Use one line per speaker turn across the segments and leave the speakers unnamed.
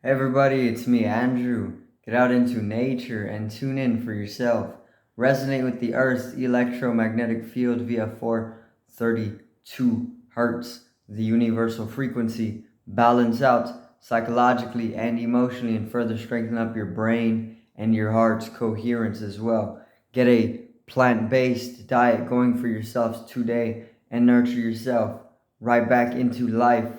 Hey everybody, it's me, Andrew. Get out into nature and tune in for yourself. Resonate with the Earth's electromagnetic field via 432 Hertz, the universal frequency. Balance out psychologically and emotionally and further strengthen up your brain and your heart's coherence as well. Get a plant-based diet going for yourselves today and nurture yourself right back into life.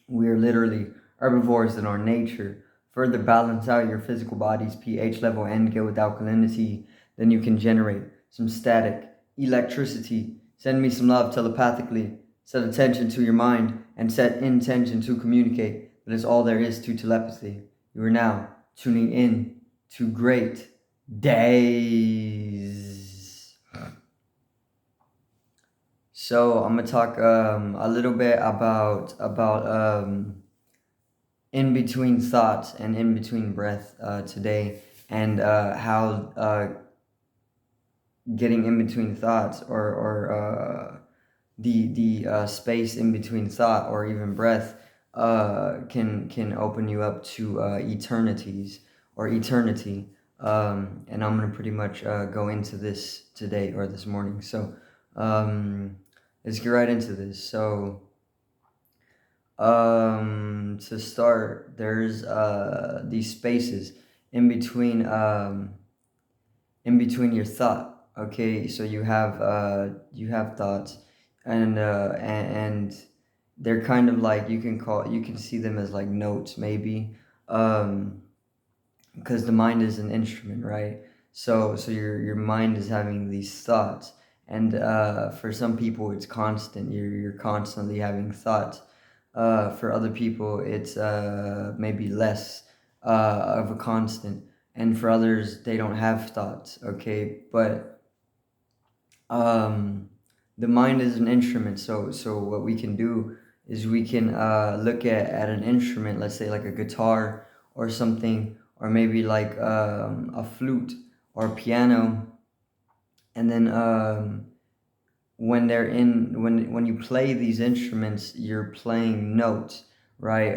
We are literally herbivores in our nature. Further balance out your physical body's pH level and get with alkalinity. Then you can generate some static electricity. Send me some love telepathically. Set attention to your mind and set intention to communicate. That is all there is to telepathy. You are now tuning in to great days. So I'm gonna talk a little bit about in between thoughts and in between breath today, and how getting in between thoughts or the space in between thought or even breath can open you up to eternities or eternity. And I'm gonna pretty much go into this today or this morning. So let's get right into this. So to start, there's these spaces in between in between your thought. Okay, so you have thoughts, and they're kind of like you can see them as like notes maybe, because the mind is an instrument, right? So your mind is having these thoughts, and for some people it's constant. You're constantly having thoughts. For other people, it's maybe less of a constant, and for others, they don't have thoughts. Okay, but um, the mind is an instrument. So what we can do is we can look at an instrument, let's say like a guitar or something, or maybe like a flute or a piano, and then when you play these instruments, you're playing notes, right?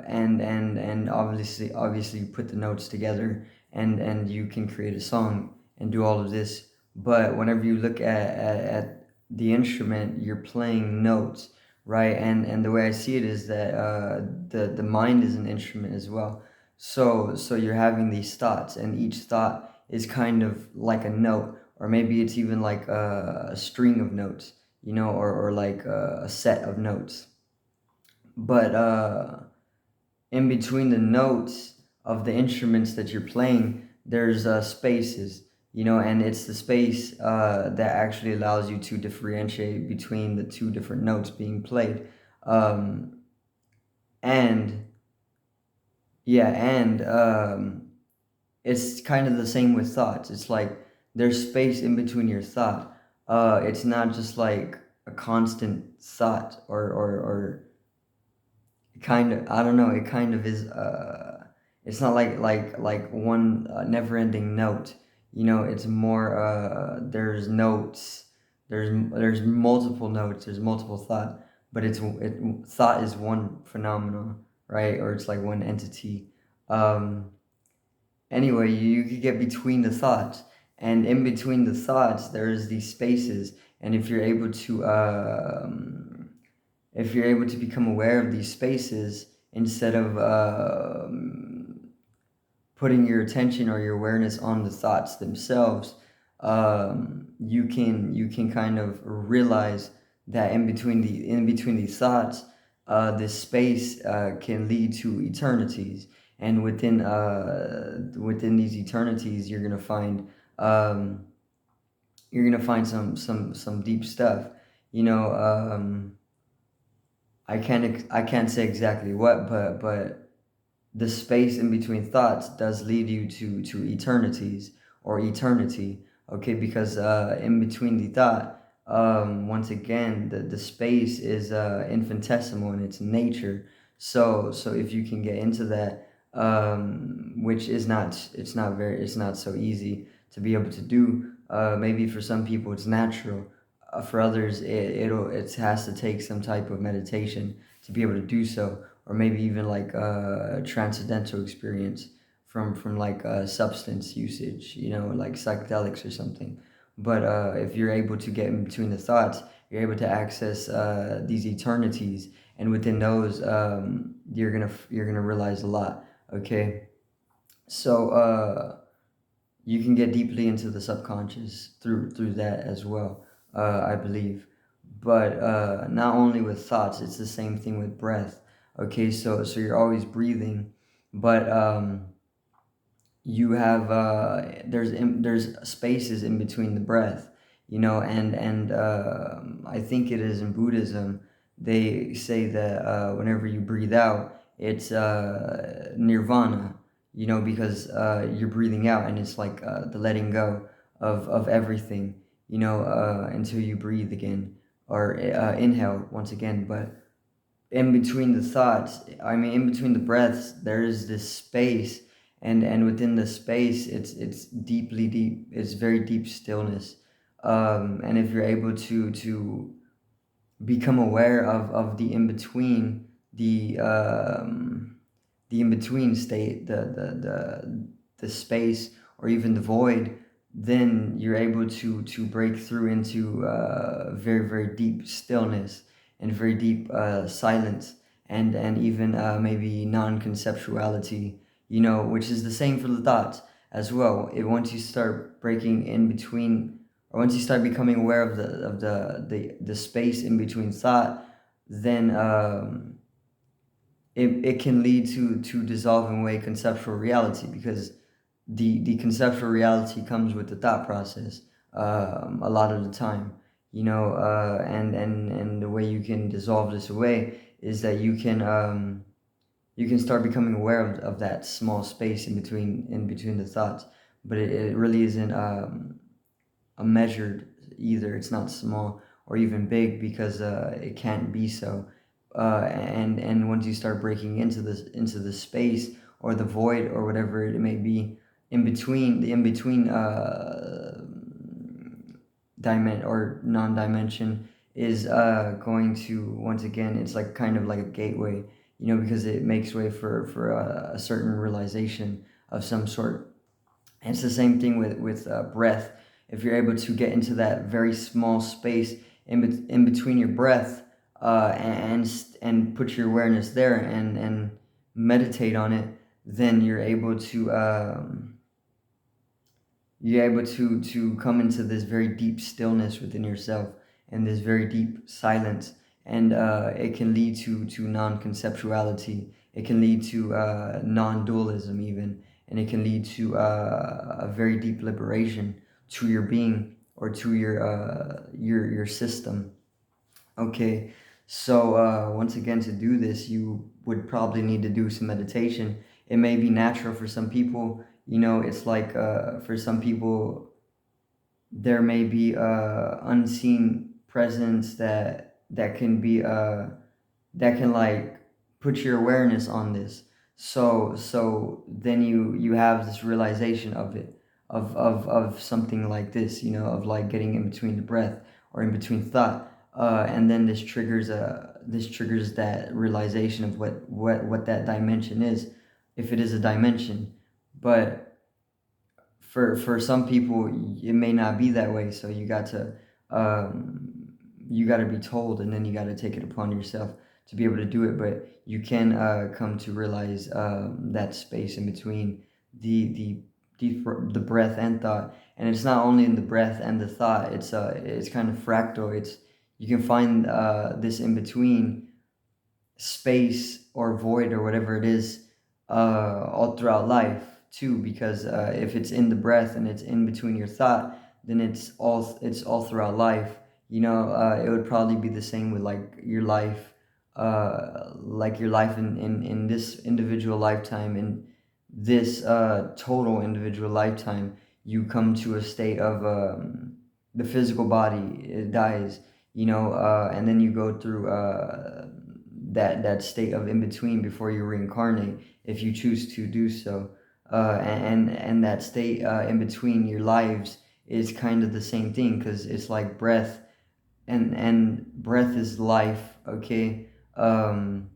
And obviously you put the notes together, and you can create a song and do all of this. But whenever you look at the instrument, you're playing notes, right? And the way I see it is that the mind is an instrument as well. So you're having these thoughts, and each thought is kind of like a note, or maybe it's even like a string of notes, or like a set of notes. But in between the notes of the instruments that you're playing, there's spaces, and it's the space that actually allows you to differentiate between the two different notes being played. Um, and yeah, and it's kind of the same with thoughts. It's like there's space in between your thought. It's not just like a constant thought, or kind of, I don't know. It kind of is. It's not like one never-ending note. It's more. There's notes. There's multiple notes. There's multiple thought, but thought is one phenomenon, right? Or it's like one entity. Um, Anyway, you could get between the thoughts, and in between the thoughts, there's these spaces. And if you're able to become aware of these spaces instead of putting your attention or your awareness on the thoughts themselves, you can kind of realize that in between these thoughts, this space can lead to eternities, and within these eternities, um, you're gonna find some deep stuff. You know, I can't say exactly what, but the space in between thoughts does lead you to eternities or eternity. Okay, because in between the thought, once again, the space is infinitesimal in its nature. So if you can get into that, which is not it's not so easy to be able to do. Maybe for some people it's natural. For others, it has to take some type of meditation to be able to do so, or maybe even like a transcendental experience from like substance usage, like psychedelics or something. But if you're able to get in between the thoughts, you're able to access these eternities, and within those, you're gonna realize a lot. Okay, so you can get deeply into the subconscious through that as well, I believe. But not only with thoughts, it's the same thing with breath. Okay, so you're always breathing, but you have there's spaces in between the breath, and I think it is in Buddhism. They say that whenever you breathe out, it's nirvana, because you're breathing out, and it's like the letting go of everything, until you breathe again, or inhale once again. But in between the thoughts, I mean, in between the breaths, there is this space, and within the space, it's deeply deep. It's very deep stillness, and if you're able to become aware of the in between, the in between state, the space, or even the void, then you're able to break through into very, very deep stillness, and very deep silence, and even maybe non-conceptuality, which is the same for the thoughts as well. Once you start breaking in between, or once you start becoming aware of the space in between thought, then it can lead to dissolving away conceptual reality, because the conceptual reality comes with the thought process, a lot of the time, and the way you can dissolve this away is that you can start becoming aware of that small space in between the thoughts. But it really isn't a measured either. It's not small or even big, because it can't be so. And once you start breaking into the space, or the void, or whatever it may be, in between dimension or non-dimension is going to, once again, it's like kind of like a gateway, because it makes way for a certain realization of some sort. And it's the same thing with breath. If you're able to get into that very small space in between your breath, and put your awareness there, and meditate on it, then you're able to come into this very deep stillness within yourself, and this very deep silence. And it can lead to non-conceptuality. It can lead to non-dualism even, and it can lead to a very deep liberation to your being, or to your system. Okay, so once again, to do this, you would probably need to do some meditation. It may be natural for some people. It's like for some people, there may be unseen presence that can be that can like put your awareness on this. So then you have this realization of it, of something like this, of like getting in between the breath, or in between thought, and then this triggers that realization of what that dimension is, if it is a dimension. But for some people, it may not be that way, so you got to be told, and then you got to take it upon yourself to be able to do it. But you can come to realize that space in between the breath and thought. And it's not only in the breath and the thought, it's kind of fractal. You can find this in between space, or void, or whatever it is, all throughout life too. Because if it's in the breath, and it's in between your thought, then it's all throughout life. It would probably be the same with like your life in this individual lifetime. In this total individual lifetime, you come to a state of the physical body, it dies, and then you go through that state of in between before you reincarnate, if you choose to do so. And that state in between your lives is kind of the same thing, because it's like breath, and breath is life. Okay, um,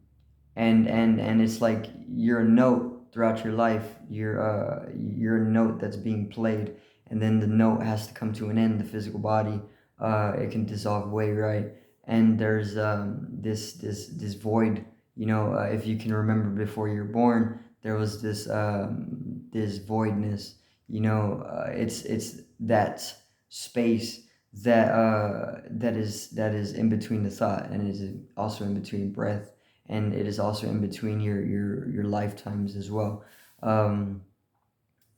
and it's like you're a note throughout your life. You're a note that's being played, and then the note has to come to an end. The physical body, it can dissolve away, right? And there's this void. If you can remember before you're born, there was this voidness. It's that space that is in between the thought, and is also in between breath, and it is also in between your lifetimes as well. um,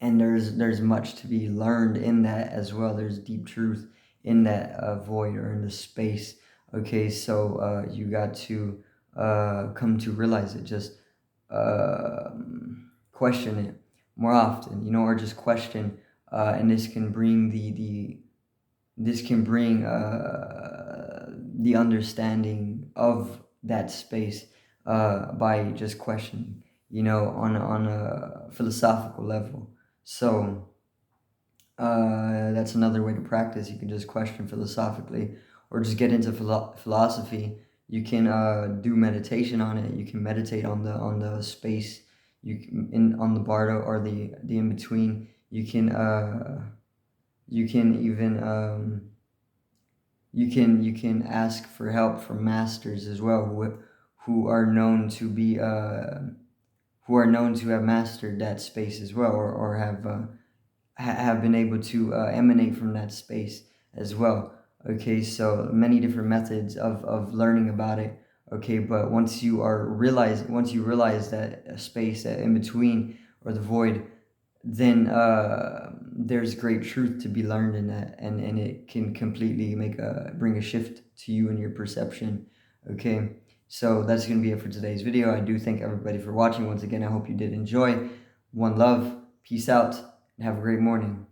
and there's much to be learned in that as well. There's deep truth in that void, or in the space. Okay, so you got to come to realize it. Just question it more often, or just question, and this can bring the understanding of that space, by just questioning, on a philosophical level. So that's another way to practice. You can just question philosophically, or just get into philosophy. You can do meditation on it. You can meditate on the space. On the bardo, or the in between. You can even you can ask for help from masters as well, who are known to be who are known to have mastered that space as well, or have been able to emanate from that space as well. Okay, so many different methods of learning about it. Okay, but once you realize that space, that in between, or the void, then there's great truth to be learned in that, and it can completely bring a shift to you and your perception. Okay, so that's going to be it for today's video. I do thank everybody for watching. Once again, I hope you did enjoy. One love, peace out, and have a great morning.